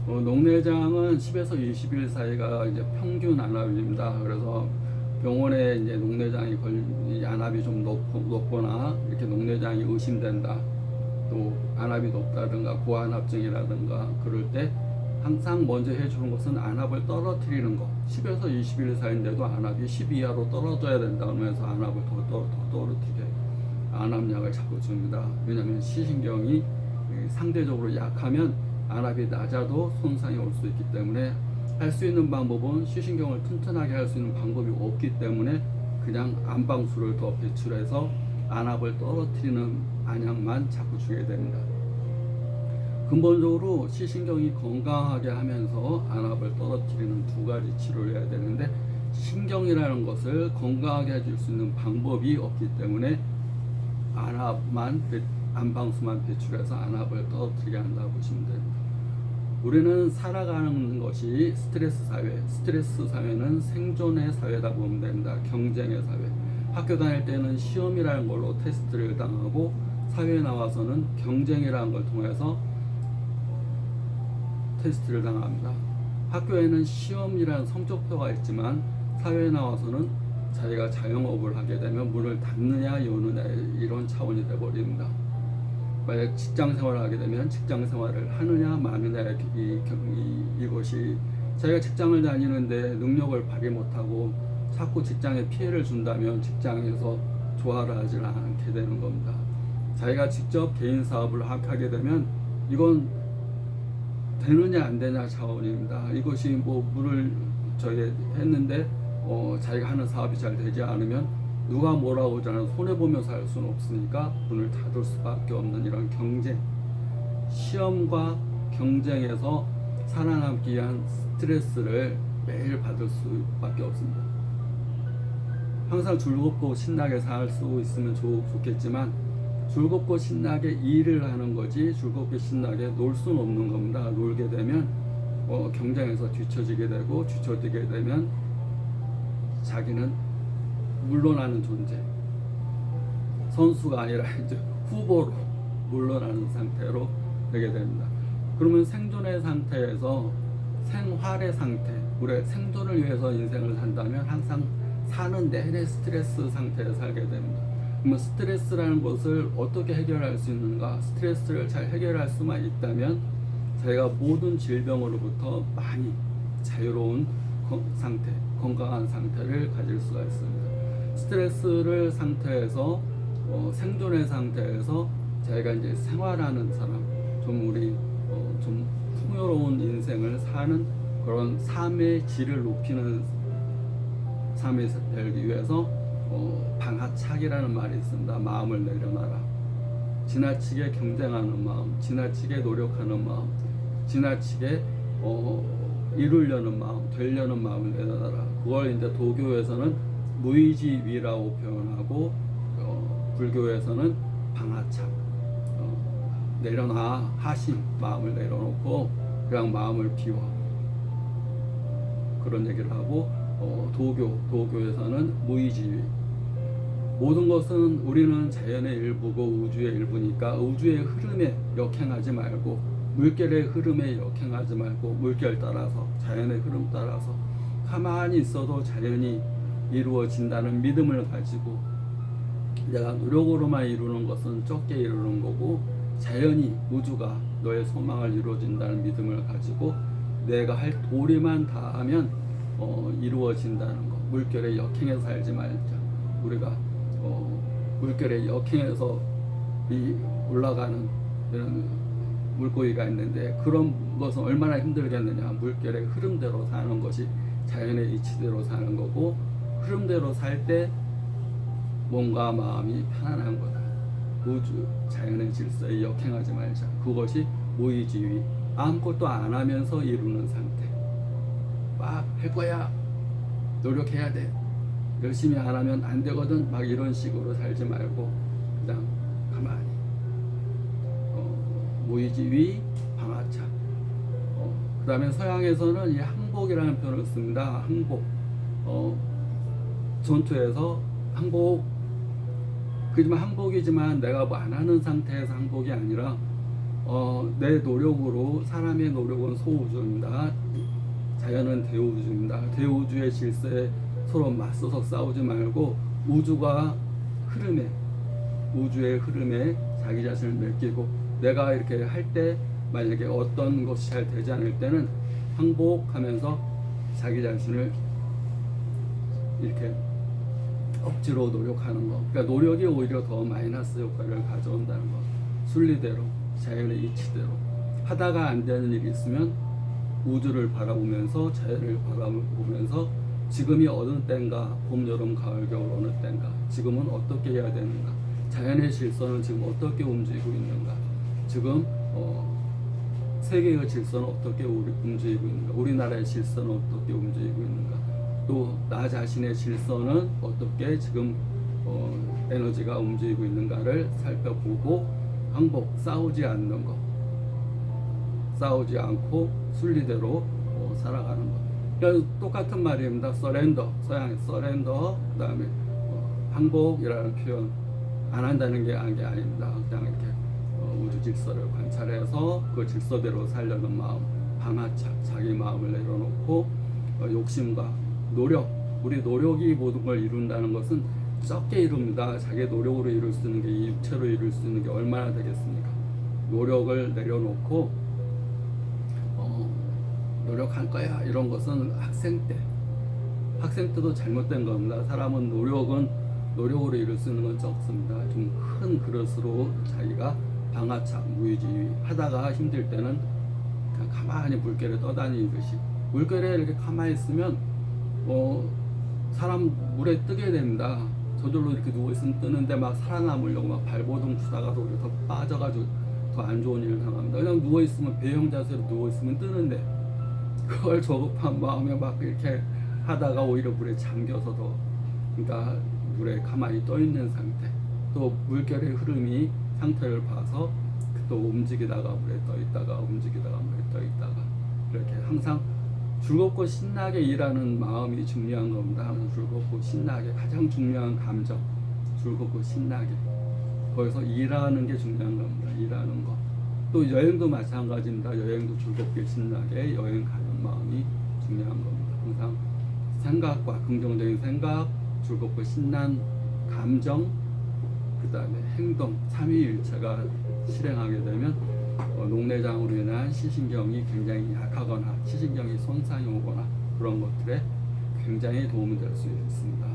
녹내장은 10에서 20일 사이가 이제 평균 안압입니다. 그래서 병원에 이제 녹내장이 안압이 좀 높거나 이렇게 녹내장이 의심된다, 또 안압이 높다든가 고안압증이라든가 그럴 때 항상 먼저 해주는 것은 안압을 떨어뜨리는 것. 10에서 20일 사이인데도 안압이 10 이하로 떨어져야 된다 그러면서 안압을 더 떨어뜨리게 안압약을 자꾸 줍니다. 왜냐하면 시신경이 상대적으로 약하면 안압이 낮아도 손상이 올 수 있기 때문에 할 수 있는 방법은 시신경을 튼튼하게 할 수 있는 방법이 없기 때문에 그냥 안방수를 더 배출해서 안압을 떨어뜨리는 안약만 자꾸 주게 됩니다. 근본적으로 시신경이 건강하게 하면서 안압을 떨어뜨리는 두 가지 치료를 해야 되는데, 신경이라는 것을 건강하게 해줄 수 있는 방법이 없기 때문에 안방수만 배출해서 안압을 떨어뜨리게 한다고 보시면 됩니다. 우리는 살아가는 것이 스트레스 사회는 생존의 사회다 보면 됩니다. 경쟁의 사회. 학교 다닐 때는 시험이라는 걸로 테스트를 당하고, 사회에 나와서는 경쟁이라는 걸 통해서 테스트를 당합니다. 학교에는 시험이라는 성적표가 있지만 사회에 나와서는 자기가 자영업을 하게 되면 문을 닫느냐 여느냐 이런 차원이 되어버립니다. 만약 직장 생활을 하게 되면 직장 생활을 하느냐 마느냐, 이것이 자기가 직장을 다니는데 능력을 발휘 못하고 자꾸 직장에 피해를 준다면 직장에서 조화를 하지 않게 되는 겁니다. 자기가 직접 개인 사업을 하게 되면 이건 되느냐 안 되냐 차원입니다. 이것이 문을 했는데 자기가 하는 사업이 잘 되지 않으면 누가 뭐라고 하잖아요. 손해보면서 할 수는 없으니까 문을 닫을 수밖에 없는 이런 경쟁, 시험과 경쟁에서 살아남기 위한 스트레스를 매일 받을 수밖에 없습니다. 항상 즐겁고 신나게 살 수 있으면 좋겠지만 즐겁고 신나게 일을 하는 거지 즐겁게 신나게 놀 수는 없는 겁니다. 놀게 되면 경쟁에서 뒤처지게 되고, 뒤처지게 되면 자기는 물러나는 존재, 선수가 아니라 이제 후보로 물러나는 상태로 되게 됩니다. 그러면 생존의 상태에서 생활의 상태, 우리가 생존을 위해서 인생을 산다면 항상 사는 내내 스트레스 상태에 살게 됩니다. 그러면 스트레스라는 것을 어떻게 해결할 수 있는가? 스트레스를 잘 해결할 수만 있다면 자기가 모든 질병으로부터 많이 자유로운 상태, 건강한 상태를 가질 수가 있습니다. 스트레스를 상태에서 생존의 상태에서 자기가 이제 생활하는 사람, 좀 풍요로운 인생을 사는 그런 삶의 질을 높이는 삶이 되기 위해서 방하착이라는 말이 있습니다. 마음을 내려놔라. 지나치게 경쟁하는 마음, 지나치게 노력하는 마음, 지나치게 이루려는 마음, 되려는 마음을 내려놔라. 그걸 이제 도교에서는 무의지위라고 표현하고, 불교에서는 방하착, 내려놔, 하심, 마음을 내려놓고 그냥 마음을 비워, 그런 얘기를 하고, 도교에서는 무의지위. 모든 것은 우리는 자연의 일부고 우주의 일부니까 우주의 흐름에 역행하지 말고, 물결의 흐름에 역행하지 말고, 물결 따라서, 자연의 흐름 따라서 가만히 있어도 자연이 이루어진다는 믿음을 가지고, 내가 노력으로만 이루는 것은 적게 이루는 거고 자연이, 우주가 너의 소망을 이루어진다는 믿음을 가지고 내가 할 도리만 다하면 이루어진다는 것. 물결에 역행해서 살지 말자. 우리가 물결에 역행해서 올라가는 이런 물고기가 있는데, 그런 것은 얼마나 힘들겠느냐. 물결의 흐름대로 사는 것이 자연의 이치대로 사는 거고, 흐름대로 살 때 몸과 마음이 편안한 거다. 우주, 자연의 질서에 역행하지 말자. 그것이 무의지위. 아무것도 안 하면서 이루는 상태. 막 할 거야, 노력해야 돼, 열심히 안 하면 안 되거든, 막 이런 식으로 살지 말고 그냥 가만히 무의지위, 방하착. 그 다음에 서양에서는 이 항복이라는 표현을 씁니다. 항복. 전투에서 항복. 그지만 항복이지만 내가 뭐 안 하는 상태에서 항복이 아니라 내 노력으로 사람의 노력은 소우주입니다. 자연은 대우주입니다. 대우주의 질서에 서로 맞서서 싸우지 말고 우주의 흐름에 자기 자신을 맡기고 내가 이렇게 할 때 만약에 어떤 것이 잘 되지 않을 때는 항복하면서 자기 자신을 이렇게 억지로 노력하는 거. 그러니까 노력이 오히려 더 마이너스 효과를 가져온다는 거. 순리대로, 자연의 이치대로 하다가 안 되는 일이 있으면 우주를 바라보면서 자연을 바라보면서 지금이 어느 때인가, 봄, 여름, 가을, 겨울 어느 때인가, 지금은 어떻게 해야 되는가, 자연의 질서는 지금 어떻게 움직이고 있는가, 지금 세계의 질서는 어떻게 움직이고 있는가, 우리나라의 질서는 어떻게 움직이고 있는가, 또 나 자신의 질서는 어떻게 지금 에너지가 움직이고 있는가를 살펴보고 항복, 싸우지 않는 것, 싸우지 않고 순리대로 살아가는 것. 그러니까 똑같은 말입니다. 서렌더, 서양의 서렌더, 그 다음에 항복이라는 표현 안 한다는 게 아닙니다. 그냥 이렇게 우주 질서를 관찰해서 그 질서대로 살려는 마음, 방아착, 자기 마음을 내려놓고 욕심과 노력, 우리 노력이 모든 걸 이룬다는 것은 적게 이룹니다. 자기 노력으로 이룰 수 있는 게, 이 육체로 이룰 수 있는 게 얼마나 되겠습니까? 노력을 내려놓고 노력할 거야 이런 것은 학생 때도 잘못된 겁니다. 사람은 노력으로 이룰 수 있는 건 적습니다. 좀 큰 그릇으로 자기가 방아착, 무의지의 하다가 힘들 때는 그냥 가만히 물결에 떠다니듯이, 물결에 이렇게 가만히 있으면 사람 물에 뜨게 됩니다. 저절로 이렇게 누워있으면 뜨는데 막 살아남으려고 막 발버둥 치다가도 오히려 더 빠져가지고 더 안 좋은 일을 당합니다. 그냥 누워있으면 배영 자세로 누워있으면 뜨는데 그걸 조급한 마음에 막 이렇게 하다가 오히려 물에 잠겨서 더, 그러니까 물에 가만히 떠 있는 상태, 또 물결의 흐름이 상태를 봐서 또 움직이다가 물에 떠 있다가 움직이다가 물에 떠 있다가 이렇게 항상 즐겁고 신나게 일하는 마음이 중요한 겁니다. 항상 즐겁고 신나게, 가장 중요한 감정, 즐겁고 신나게, 거기서 일하는 게 중요한 겁니다. 일하는 거. 또 여행도 마찬가지입니다. 여행도 즐겁게 신나게 여행 가는 마음이 중요한 겁니다. 항상 생각과 긍정적인 생각, 즐겁고 신난 감정, 그 다음에 행동, 삼위일체가 실행하게 되면 녹내장으로 인한 시신경이 굉장히 약하거나 시신경이 손상이 오거나 그런 것들에 굉장히 도움이 될 수 있습니다.